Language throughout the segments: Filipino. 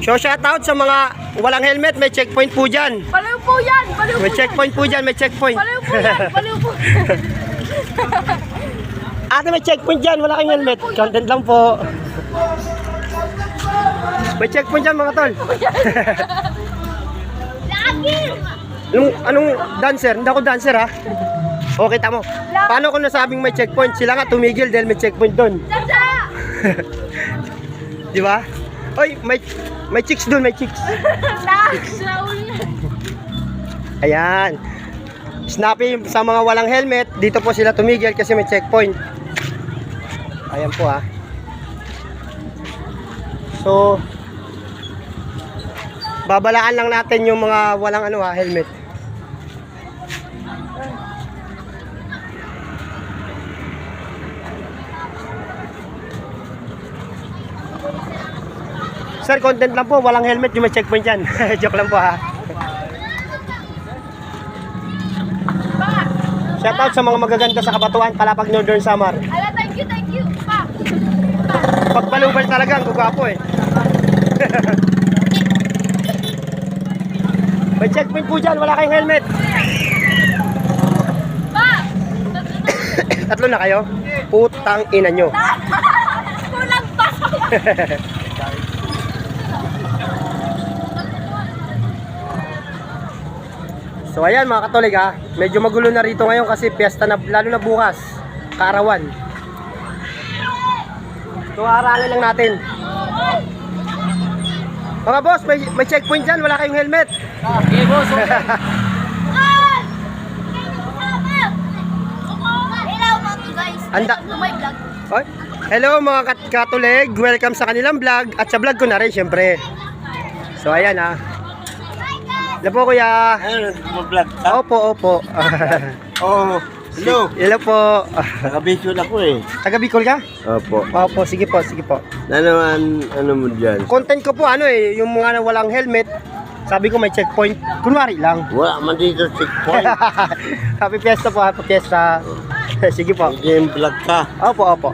So shoutout sa mga walang helmet, may checkpoint po dyan. Baliw po yan! Baliw po May checkpoint po dyan, may checkpoint. Baliw po yan! Baliw po! Ate, may checkpoint dyan, wala kang helmet. Content lang po. May checkpoint dyan mga tol. Anong dancer? Hindi ako dancer ha. Okay, tamo. Paano kung nasabing may checkpoint? Sila nga tumigil dahil may checkpoint doon. Di ba? Oy, may chicks doon, may chicks. Ayan. Snappy sa mga walang helmet, dito po sila tumigil kasi may checkpoint. Ayan po ha. So, babalaan lang natin yung mga walang helmet. Sir, content lang po, walang helmet yung may checkpoint dyan. Joke lang po ha. Shoutout sa mga magaganda sa Kabatuan, Kalapag, Northern Samar. Ala, thank you, pa. Pagbalubal talaga, ang gugapo eh. May checkpoint po dyan, wala kayong helmet. Pa! Tatlo na kayo? Putang ina nyo. Kulang pa! So ayan mga Katolik ha, medyo magulo na rito ngayon kasi piyesta na, lalo na bukas, Kaarawan. So aralin lang natin. Mga boss, may checkpoint dyan, wala kayong helmet. Okay boss, okay. Hello mga guys! Anda. Welcome to my vlog. Oy. Hello mga Katolik, welcome sa kanilang vlog at sa vlog ko na rin syempre. So ayan ha. Hello po kuya. Ano, mag-vlog ka? Opo, opo. Oo. Hello. Hello po. Naka-video na ko eh. Taga Bicol ka? Opo. Opo, sige po, sige po. Na naman, ano mo dyan? Content ko po yung mga walang helmet. Sabi ko may checkpoint. Kunwari lang. Wala man dito checkpoint. Happy fiesta po, happy fiesta. Sige po. Game vlog ka. Opo, opo.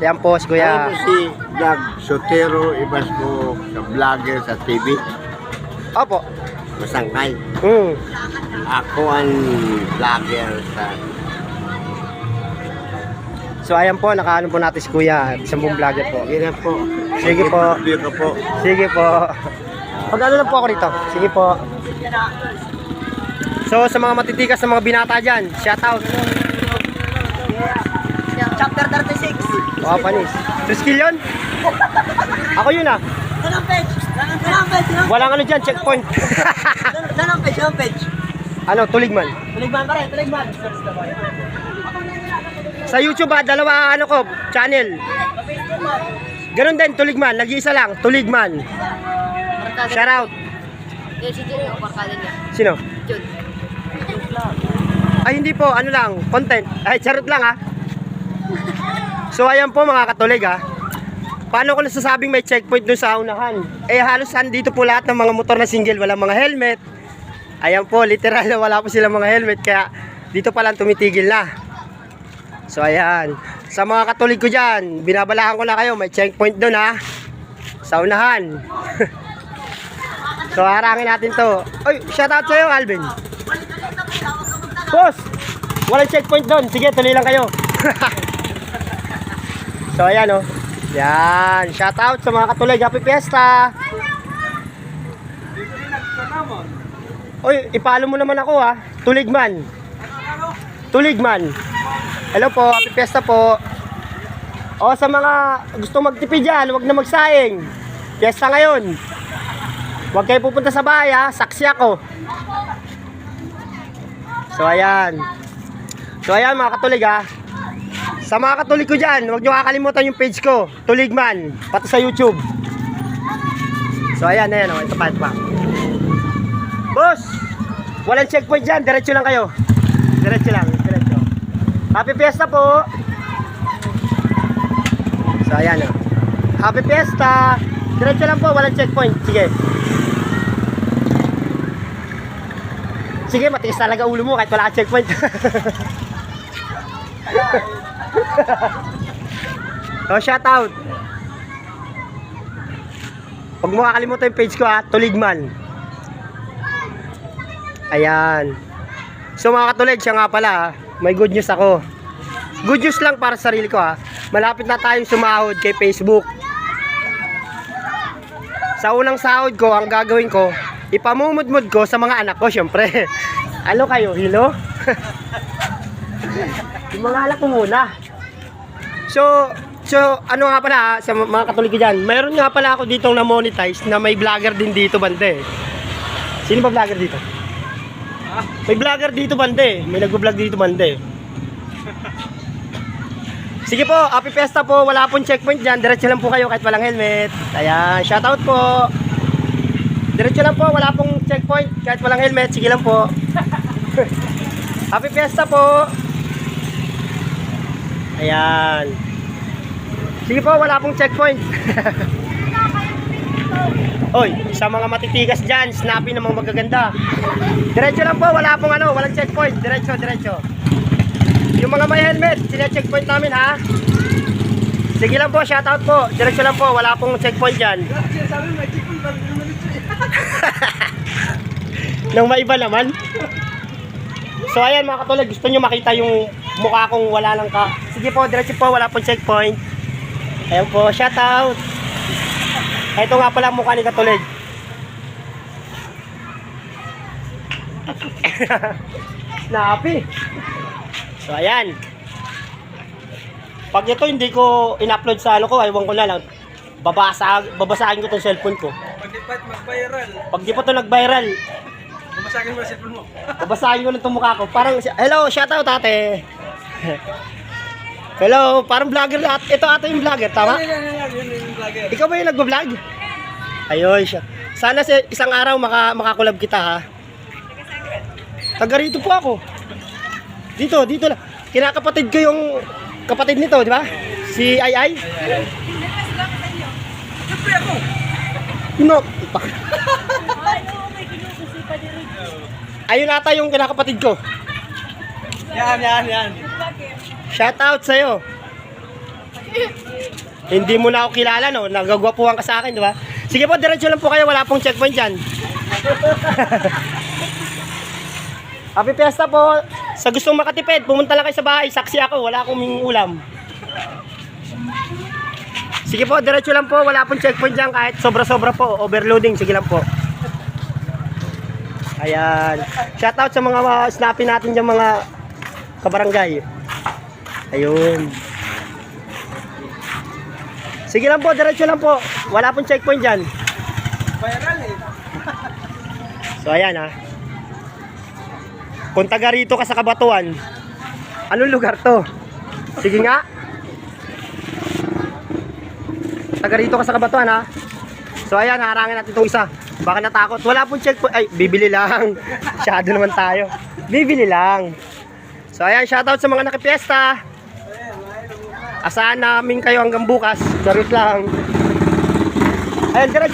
Yan po si Ano kuya. po si Vlog Sotero, ibas ko sa vlogger sa TV. Opo. Masangkay. Ako ang vlogger sa... So ayan po, nakaano po natin si kuya. Isang buong vlogger po. Sige na po. Sige po. Sige ka po. Sige po. Pag-ano lang po ako rito. Sige po. So sa mga matitikas na mga binata dyan, shoutout. Chapter 36. O, panis. Triskill yun? Ako yun ah. Anong page? Anong page? Walang ano dyan, checkpoint. Anong page? Anong page? Ano, Tuligman. Tuligman pa rin, tuligman. Sa YouTube dalawa channel. Ganun din, Tuligman. Nag-iisa lang, Tuligman. Shoutout. Yung si Jun, yung barkada niya. Sino? Jun. Ay, hindi po, ano lang, content. Ay, charot lang ha. So, ayan po mga Katolik ha. Paano ko nasasabing may checkpoint doon sa unahan? Eh, halos dito po lahat ng mga motor na single, walang mga helmet. Ayan po, literal na wala po silang mga helmet. Kaya, dito pa lang tumitigil na. So, ayan. Sa mga Katolik ko dyan, binabalahan ko na kayo, may checkpoint doon ha. Sa unahan. So, harangin natin to. Oy, shoutout sa'yo, Alvin. Boss, walang checkpoint doon. Sige, tuloy lang kayo. So, ayan o. Yan. Shoutout sa mga Katolik. Happy Fiesta. Oy, ipalo mo naman ako ha. Tuligman. Tuligman. Hello po, happy Fiesta po. O, sa mga gusto magtipid dyan, huwag na magsaing. Fiesta ngayon. Huwag kayo pupunta sa bahay ha. Saksi ako. So, ayan. So, ayan mga Katolik ha. Sa mga Katolik ko dyan, huwag nyo kakalimutan yung page ko, Tuligman, pati sa YouTube. So ayan, ayan, ito pa, ito pa. Boss, walang checkpoint dyan, diretso lang kayo. Diretso lang, diretso. Happy Fiesta po. So ayan, Happy Fiesta. Diretso lang po, walang checkpoint, sige. Sige, matiis talaga ulo mo kahit wala ka checkpoint. So, shout out. Huwag mo kakalimutan yung page ko ha, Tuligman. Ayan. So mga katulig, siya nga pala ha, may good news ako. Good news lang para sa sarili ko ha. Malapit na tayong sumahod kay Facebook. Sa unang sahod ko, ang gagawin ko, ipamumudmud ko sa mga anak ko, syempre. Ano kayo, hilo? Yung mga anak ko muna. So, ano nga pala sa mga katulig dyan, mayroon nga pala ako ditong na-monetize na may vlogger din dito, bande. Sino ba vlogger dito? May vlogger dito, bande. May nag-vlog dito, bande. Sige po, happy fiesta po. Wala pong checkpoint dyan. Diretso lang po kayo kahit walang helmet. Ayan, shoutout po. Diretso lang po, wala pong checkpoint kahit walang helmet. Sige lang po. Happy fiesta po. Ayan. Sige po, wala pong checkpoint. Oy, sa mga matitigas dyan, snappy na mga magaganda. Diretso lang po, wala pong walang checkpoint. Diretso, diretso. Yung mga may helmet, sila-checkpoint namin ha. Sige lang po, shoutout po. Diretso lang po, wala pong checkpoint dyan. Nang maiba naman. So ayan mga katulig, gusto nyo makita yung mukha kong wala lang ka. Sige po, diretso po, wala pong checkpoint. Ayan po, shoutout. Ito nga pala ang mukha ni katulig. Snappy. So ayan. Pag ito hindi ko in-upload sa ko, aywan ko na lang. Babasahin ko tong cellphone ko. Pag di pa mag-viral, Pag di pa to nag-viral, bumasagin mo ang cellphone mo. babasahin ko lang itong mukha ko. Parang, hello, shoutout ate. Hello, parang vlogger. Ito ate yung vlogger, tama? Yan yung vlogger. Ikaw ba yung nagbablog? Ayun siya. Sana sa isang araw makakulab kita ha. Taga rito po ako. Dito lang. Kinakapatid ko yung kapatid nito, di ba? Si Ay. Siyempre ako. No. Ayun ata yung kinakapatid ko. Yan. Shout out sa'yo. Hindi mo na ako kilala, no? Nagagwapuhan ka sa akin, di ba? Sige po, diretso lang po kayo. Wala pong checkpoint dyan. Happy fiesta po. Sa gustong makatipid, pumunta lang kayo sa bahay. Saksi ako, wala akong ulam. Sige po, diretso lang po. Wala pong checkpoint dyan kahit sobra-sobra po. Overloading, sige lang po. Ayan. Shoutout sa mga snappy natin dyan mga kabarangay. Ayun. Sige lang po, diretso lang po. Wala pong checkpoint dyan. Viral eh. So ayan ha. Kung taga rito ka sa Kabatuan, anong lugar to? Sige nga. Taga rito ka sa Kabatuan ha. So ayan, harangin natin itong isa. Baka natakot. Wala pong checkpoint. Ay, bibili lang. Shadow naman tayo. Bibili lang. So ayan, shoutout sa mga nakipiesta. Asahan namin kayo hanggang bukas. Charot lang. Ayan, diretso.